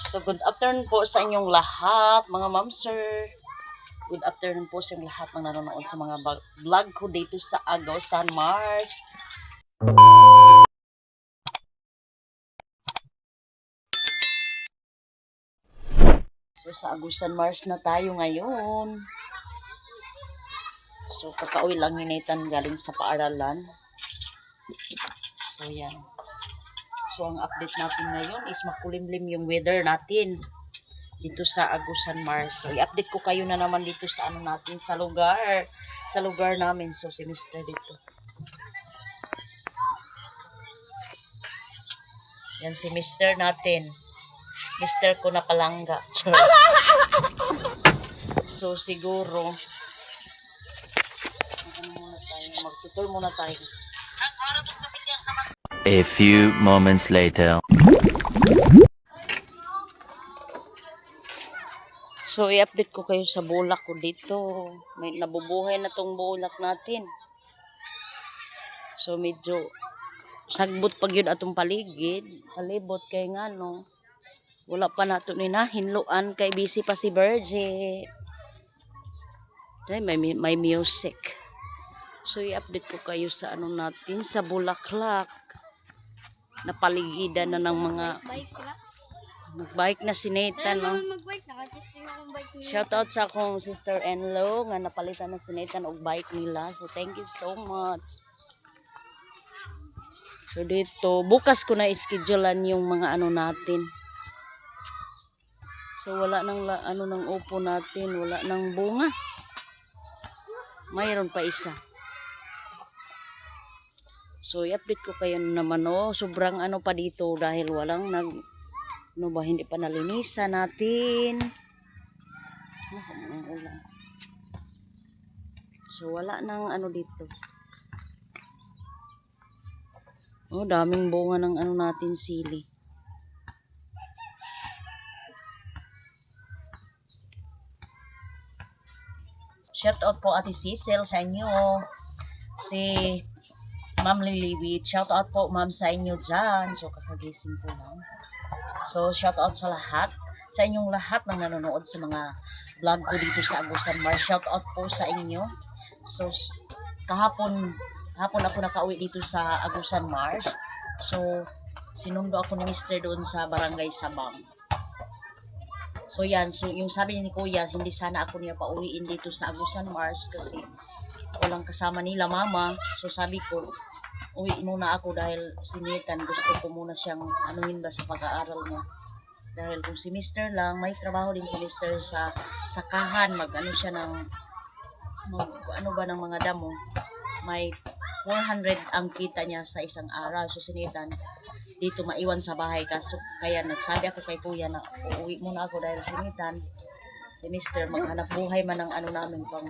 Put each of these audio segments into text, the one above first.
So, good afternoon po sa inyong lahat, mga ma'am, sir. Good afternoon po sa inyong lahat ng nanonood sa mga vlog ko dito sa Agusan, Mars. So, sa Agusan, Mars na tayo ngayon. So, kakauwi lang ni Nathan galing sa paaralan. So, yan. So, ang update natin ngayon is makulimlim yung weather natin dito sa Agusan, Mars. So, i-update ko kayo na naman dito sa ano natin, sa lugar namin. So, si Mr. dito. Yan si Mr. natin. Mr. ko na palangga. So, siguro, magtutur muna tayo. A few moments later. So, i-update ko kayo sa bulak ko dito. May nabubuhay na tong bulak natin. So, medyo sagbot pag yun atong palibot kay nga no. Wala pa nato ni na hinluan kay busy pa si Virgie. May music. So, i-update ko kayo sa ano natin, sa bulaklak. Napaligidan na ng mga magbike na si Nathan, no? Shout out sa akong sister-in-law nga napalitan na si Nathan og bike nila. So, thank you so much. So, dito, bukas ko na ischedulean yung mga ano natin. So, wala nang ano ng upo natin, wala nang bunga. Mayroon pa isa. So, i-update ko kayo naman, no? Sobrang ano pa dito dahil walang ano ba, hindi pa nalinisan natin. Ulan. So, wala nang ano dito. Oh, daming bunga ng ano natin, sili. Shout out po Ate Cecil sa inyo. Si Ma'am Liliwit. Shout out po ma'am sa inyo dyan. So, kakagising ko lang. So, shout out sa lahat. Sa inyong lahat ng nanonood sa mga vlog ko dito sa Agusan, Mars. Shout out po sa inyo. So, kahapon ako nakauwi dito sa Agusan, Mars. So, sinundo ako ni Mr. doon sa Barangay Sabang. So, yan. So, yung sabi ni Kuya, hindi sana ako niya pauwiin dito sa Agusan, Mars kasi walang kasama nila mama. So, sabi ko, uwi muna ako dahil si Nathan, gusto ko muna siyang anuhin ba sa pag-aaral niya. Dahil kung si Mr. lang, may trabaho din si Mr. sa sakahan, mag-ano siya ng ano ba ng mga damo. May 400 ang kita niya sa isang araw. So, si Nathan, dito maiwan sa bahay. Kaya nagsabi ako kay Kuya na uuwi muna ako dahil si Nathan, si Mr. maghanap buhay man ng ano namin pang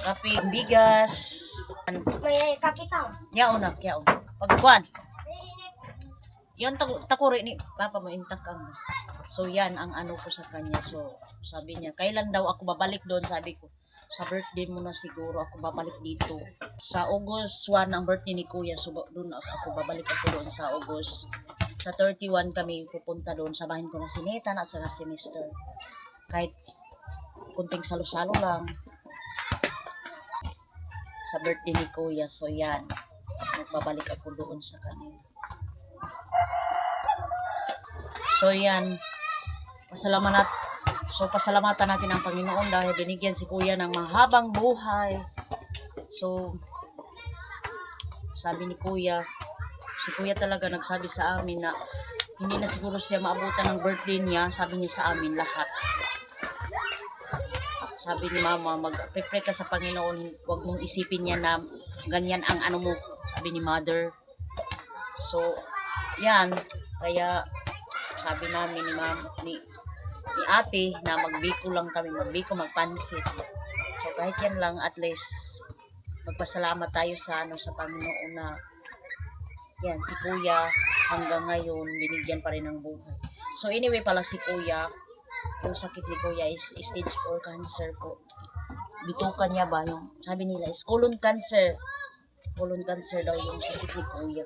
kape, bigas. May kapitaw. Yaon na, yaon. Pagkuhan. Yun, takuri ni Papa mo, intakang. So, yan ang ano ko sa kanya. So, sabi niya, kailan daw ako babalik doon? Sabi ko, sa birthday mo na siguro ako babalik dito. Sa August 1 ang birthday ni Kuya. So, doon ako babalik ako doon sa August. Sa 31 kami pupunta doon. Sabahin ko na si Nathan at saka si Mr. Kahit kunting salo-salo lang. Sa birthday ni Kuya. So, yan. Magbabalik ako doon sa kanila. So, yan. Pasalamatan natin ang Panginoon dahil binigyan si Kuya ng mahabang buhay. So, sabi ni Kuya, si Kuya talaga nagsabi sa amin na hindi na siguro siya maabutan ng birthday niya. Sabi niya sa amin lahat. Sabi ni Mama, mag-prepare ka sa Panginoon, huwag mong isipin niya na ganyan ang ano mo, sabi ni Mother. So, yan. Kaya, sabi namin ni Ate na magbiko lang kami, magpansit. So, kahit yan lang, at least, magpasalamat tayo sa Panginoon na, yan, si Kuya, hanggang ngayon, binigyan pa rin ng buhay. So, anyway pala si Kuya, yung sakit ni Kuya is stage 4 cancer po. Bitukan niya ba? Yung sabi nila is colon cancer. Colon cancer daw yung sakit ni Kuya.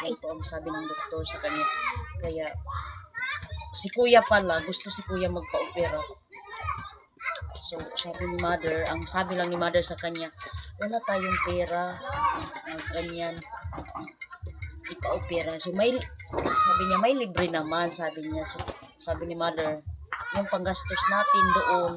Yan po ang sabi ng doktor sa kanya. Kaya, si kuya pala, gusto si kuya magpa-opera. So, sabi ni mother, ang sabi lang ni mother sa kanya, wala tayong pera, ganyan, ipa-opera. So, sabi niya, may libre naman, sabi niya. So, sabi ni mother, yung panggastos natin doon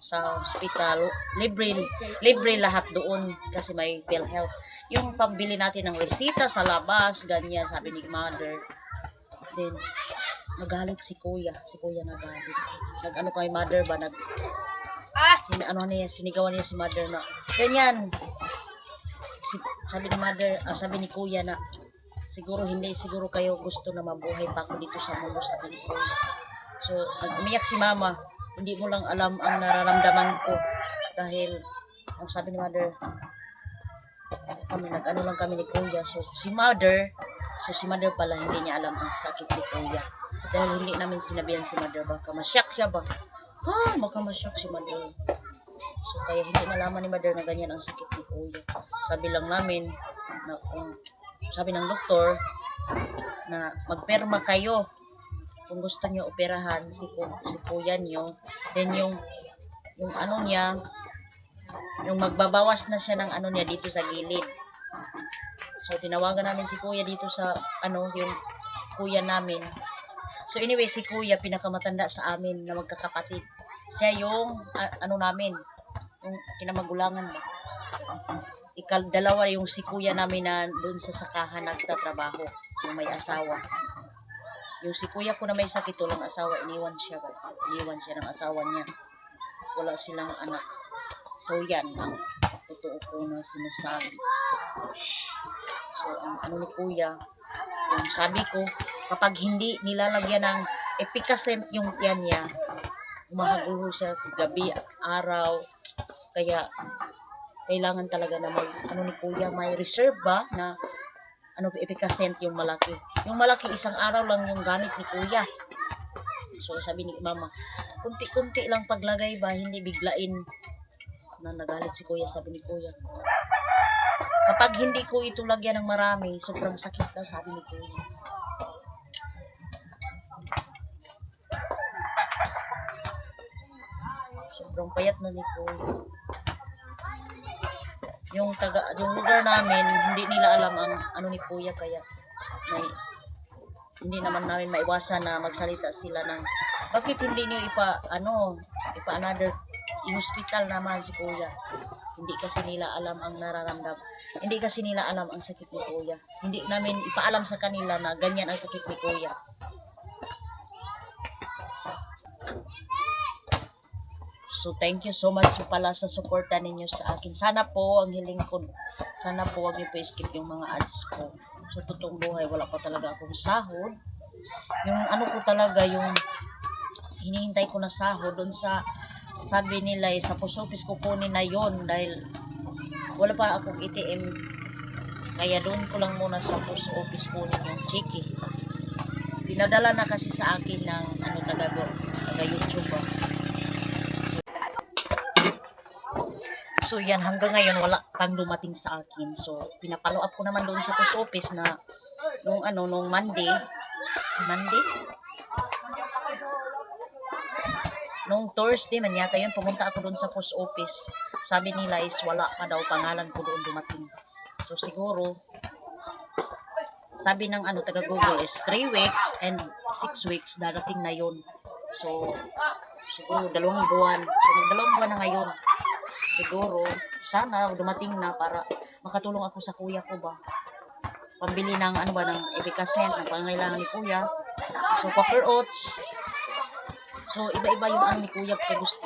sa hospital, libre lahat doon kasi may PhilHealth. Yung pambili natin ng resita sa labas, ganyan, sabi ni mother. Then, nagalit si kuya nagalit. Nag-ano kay mother ba, sinigawan niya si mother na, ganyan. Sabi ni mother, sabi ni kuya na, siguro kayo gusto na mabuhay pa ako dito sa mundo, sabi ni kuya. So, umiyak si mama. Hindi mo lang alam ang nararamdaman ko. Dahil, ang sabi ni mother, nag-ano lang kami ni kuya. So, si mother pala, hindi niya alam ang sakit ni kuya. Dahil hindi namin sinabihan si mother, baka masyak siya ba? Baka masyak si mother. So, kaya hindi nalaman ni mother na ganyan ang sakit ni kuya. Sabi lang namin, sabi ng doktor, na magperma kayo kung gusto nyo operahan si kuya nyo. Then yung ano niya, yung magbabawas na siya ng ano niya dito sa gilid. So tinawagan namin si kuya dito sa yung kuya namin. So anyway, si kuya pinakamatanda sa amin na magkakapatid. Siya yung namin, yung kinamagulangan ba. Dalawa yung si kuya namin na doon sa sakahan nagtatrabaho, yung may asawa. Yung si kuya ko na may sakit, walang asawa, iniwan siya ng asawa niya. Wala silang anak. So yan ang totoo ko na sinasabi. So ang ni kuya, yung sabi ko, kapag hindi nilalagyan ng Epicacent yung tiyan niya, umahagulo siya gabi, araw. Kaya kailangan talaga na ni kuya, may reserve ba na Epicacent yung malaki. Yung malaki, isang araw lang yung gamit ni kuya. So, sabi ni mama, kunti-kunti lang paglagay ba, hindi biglain. Nagalit si kuya, sabi ni kuya. Kapag hindi ko ito lagyan ng marami, sobrang sakit daw, sabi ni kuya. Sobrang payat na ni kuya. Yung lugar namin, hindi nila alam ang ni kuya, kaya hindi naman namin maiwasan na magsalita sila ng bakit hindi niyo another in-hospital naman si kuya. Hindi kasi nila alam ang nararamdam. Hindi kasi nila alam ang sakit ni kuya. Hindi namin ipaalam sa kanila na ganyan ang sakit ni kuya. So, thank you so much pala sa suporta ninyo sa akin. Sana po, ang hiling ko, sana po wag niyo po skip yung mga ads ko. Sa totoong buhay, wala pa talaga akong sahod. Yung ko talaga, yung hinihintay ko na sahod, doon sa, sabi nila, sa post office ko kunin na yon dahil wala pa akong ATM. Kaya doon ko lang muna sa post office kunin yung cheque. Pinadala na kasi sa akin ng taga YouTube. So yan, hanggang ngayon wala pang dumating sa akin. So pinapalo up ko naman doon sa post office na nung Monday. Nung Thursday man yata yun, pumunta ako doon sa post office. Sabi nila is wala pa daw pangalan ko doon dumating. So siguro, sabi ng taga Google is 3 weeks and 6 weeks darating na yun. So siguro 2 buwan. So 2 buwan na ngayon. Siguro, sana dumating na para makatulong ako sa kuya ko ba. Pambili ng ng Epicacent, ng pangailangan ni kuya. So, Quaker Oats. So, iba-iba yung ni kuya.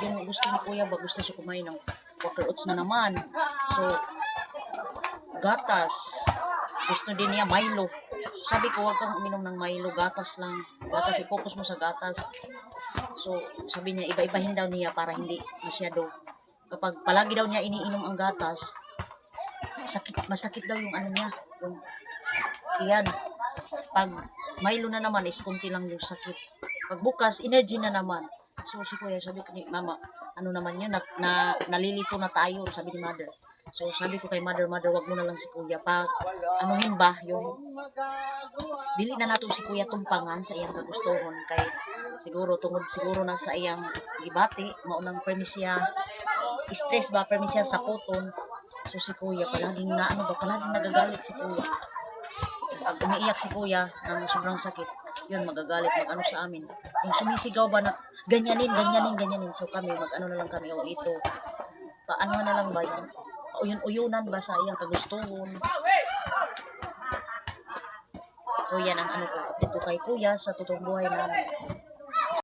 Yung gusto ni kuya ba, gusto siya kumain ng Quaker Oats na naman. So, gatas. Gusto din niya Milo. Sabi ko, huwag kang uminom ng Milo. Gatas lang. Gatas, i-focus mo sa gatas. So, sabi niya, iba-ibahin daw niya para hindi masyado. Kapag palagi daw niya iniinom ang gatas, masakit daw yung niya. Yan. Pag Milo na naman, is kunti lang yung sakit. Pag bukas, energy na naman. So, si kuya, sabi ko ni mama, naman yun, nalilito na tayo, sabi ni mother. So, So sabi ko kay mother, wag mo na lang si kuya pa. Anuhin ba yung dili na nato si kuya tumpangan sa iyang kagustuhon kay siguro tungod siguro na sa iyang gibati maunang permisya stress ba permisya sa puton. So si kuya palaging na ano ba palaging nagagalit si kuya. Pag umiiyak si kuya ng sobrang sakit, yun magagalit mag-ano sa amin. Yung sumisigaw ba na ganyanin. So kami mag-ano na lang kami o ito. Paano na lang ba yun? Uyun-uyunan ba sa iyang kagustuhon? So yan ang ano ko, update ko kay kuya sa totoong buhay namin.